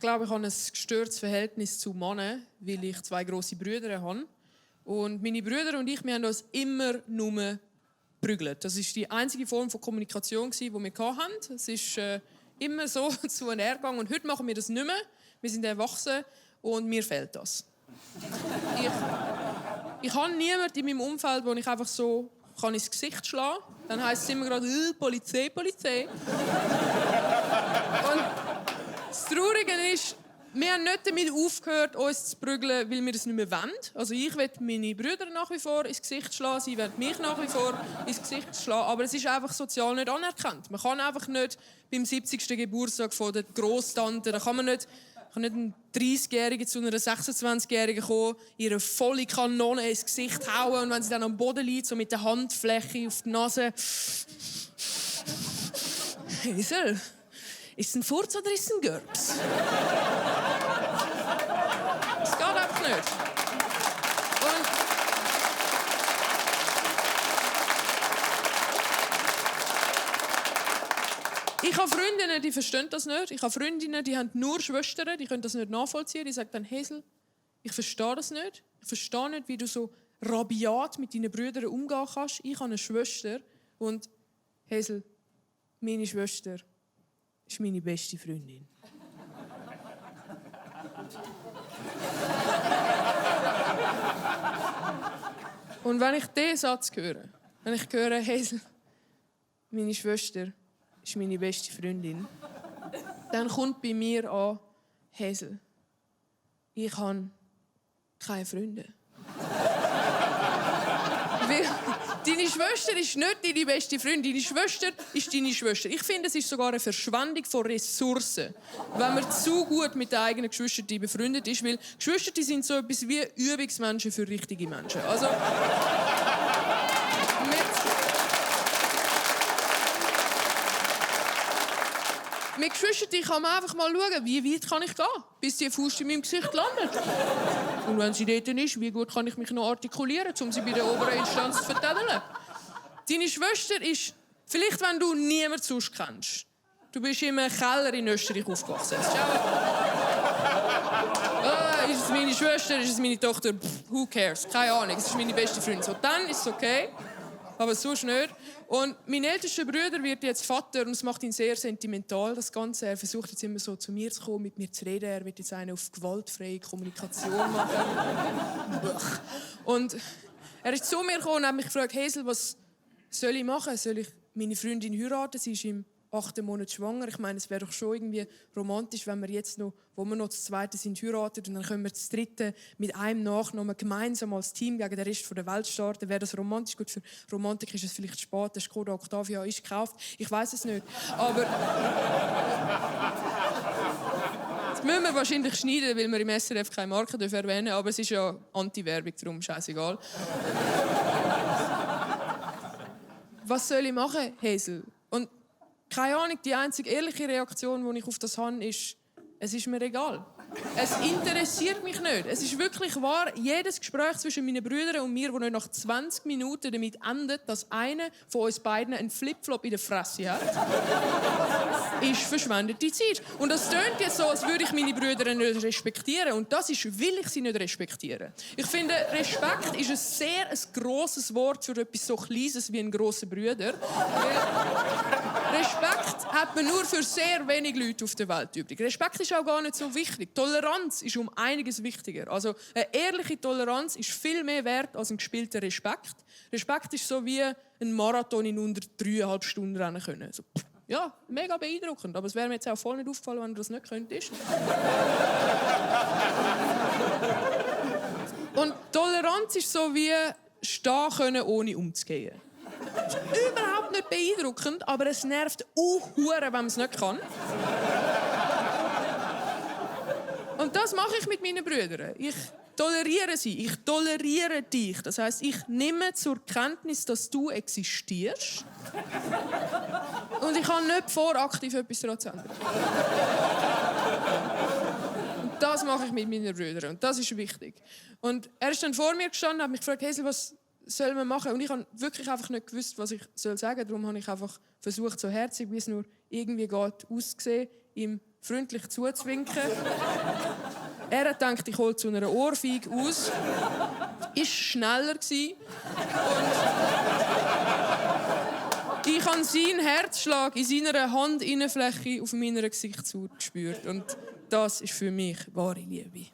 glaube, ich habe ein gestörtes Verhältnis zu Männern, weil ich 2 grosse Brüder habe. Und meine Brüder und ich, wir haben uns immer nur geprügelt. Das war die einzige Form von Kommunikation, die wir hatten. Es ist immer so zu und her gegangen. Und heute machen wir das nicht mehr. Wir sind erwachsen und mir fehlt das. Ich habe niemanden in meinem Umfeld, wo ich einfach so ins Gesicht schlagen kann. Dann heisst es immer gerade Polizei, Polizei. Und das Traurige ist, wir haben nicht damit aufgehört, uns zu prügeln, weil wir es nicht mehr wollen. Also ich will meine Brüder nach wie vor ins Gesicht schlagen, sie wollen mich nach wie vor ins Gesicht schlagen. Aber es ist einfach sozial nicht anerkannt. Man kann einfach nicht beim 70. Geburtstag von der Grosstante, da kann nicht ein 30-Jähriger zu einer 26-Jährigen kommen, ihre volle Kanone ins Gesicht hauen und wenn sie dann am Boden liegt, so mit der Handfläche auf die Nase. Hazel, ist es ein Furz oder ist es ein Gürbs? Das geht einfach nicht. Und ich habe Freundinnen, die verstehen das nicht. Ich habe Freundinnen, die haben nur Schwestern, die können das nicht nachvollziehen. Die sagen dann, Hazel, ich verstehe das nicht. Ich verstehe nicht, wie du so rabiat mit deinen Brüdern umgehen kannst. Ich habe eine Schwester und Hazel, meine Schwester, ist meine beste Freundin. Und wenn ich diesen Satz höre, wenn ich höre, Hazel, meine Schwester ist meine beste Freundin, dann kommt bei mir an, Hazel, ich habe keine Freunde. Weil deine Schwester ist nicht deine beste Freundin, deine Schwester ist deine Schwester. Ich finde, es ist sogar eine Verschwendung von Ressourcen, wenn man zu gut mit den eigenen Geschwistern befreundet ist, weil Geschwister sind so etwas wie Übungsmenschen für richtige Menschen. Also, mit Geschwistern kann man einfach mal schauen, wie weit kann ich gehen, bis die Faust in meinem Gesicht landet. Und wenn sie dort ist, wie gut kann ich mich noch artikulieren, um sie bei der oberen Instanz zu vertädeln. Deine Schwester ist, vielleicht wenn du niemanden sonst kennst, du bist in einem Keller in Österreich aufgewachsen. Ist es meine Schwester, ist es meine Tochter, who cares, keine Ahnung, es ist meine beste Freundin. So, dann ist es okay. Aber sonst nicht. Und mein ältester Bruder wird jetzt Vater und es macht ihn sehr sentimental, das Ganze. Er versucht jetzt immer so zu mir zu kommen, mit mir zu reden. Er wird jetzt eine auf gewaltfreie Kommunikation machen. Und er ist zu mir gekommen und hat mich gefragt, Hazel, was soll ich machen? Soll ich meine Freundin heiraten? Sie ist im 8. Monat schwanger. Ich meine, es wäre doch schon irgendwie romantisch, wenn wir jetzt noch, wo wir noch das Zweite sind, heiraten und dann können wir das Dritte mit einem Nachnamen gemeinsam als Team gegen den Rest der Welt starten. Wäre das romantisch? Gut, für Romantik ist es vielleicht spät. Der Skoda Octavia ist gekauft. Ich weiß es nicht. Aber das müssen wir wahrscheinlich schneiden, weil wir im SRF keine Marke erwähnen dürfen. Aber es ist ja Anti-Werbung, darum scheißegal. Was soll ich machen, Hazel? Und keine Ahnung, die einzige ehrliche Reaktion, die ich auf das habe, ist, es ist mir egal. Es interessiert mich nicht. Es ist wirklich wahr, jedes Gespräch zwischen meinen Brüdern und mir, das nicht nach 20 Minuten damit endet, dass einer von uns beiden einen Flipflop in der Fresse hat, ist verschwendete Zeit. Und das tönt jetzt so, als würde ich meine Brüder nicht respektieren. Und das ist, will ich sie nicht respektieren. Ich finde, Respekt ist ein grosses Wort für etwas so Kleines wie ein grosser Bruder. Respekt hat man nur für sehr wenige Leute auf der Welt übrig. Respekt ist auch gar nicht so wichtig. Toleranz ist um einiges wichtiger. Also eine ehrliche Toleranz ist viel mehr wert als ein gespielter Respekt. Respekt ist so wie ein Marathon in unter 3,5 Stunden rennen können. So, ja, mega beeindruckend. Aber es wäre mir jetzt auch voll nicht aufgefallen, wenn du das nicht könntest. Und Toleranz ist so wie stehen können, ohne umzugehen. Das ist überhaupt nicht beeindruckend, aber es nervt wenn man es nicht kann. Und das mache ich mit meinen Brüdern. Ich toleriere sie, ich toleriere dich. Das heisst, ich nehme zur Kenntnis, dass du existierst. Und ich habe nicht vor, aktiv etwas daran zu ändern. Und das mache ich mit meinen Brüdern. Und das ist wichtig. Und er ist dann vor mir gestanden und hat mich gefragt, Hazel, was soll man machen? Und ich habe wirklich einfach nicht gewusst, was ich sagen soll. Darum habe ich einfach versucht, so herzig, wie es nur irgendwie geht, auszusehen, ihm freundlich zuzuwinken. Er hat gedacht, ich hole zu einer Ohrfeige aus. Ist schneller gewesen. Und ich habe seinen Herzschlag in seiner Handinnenfläche auf meiner Gesichtshaut gespürt. Und das ist für mich wahre Liebe.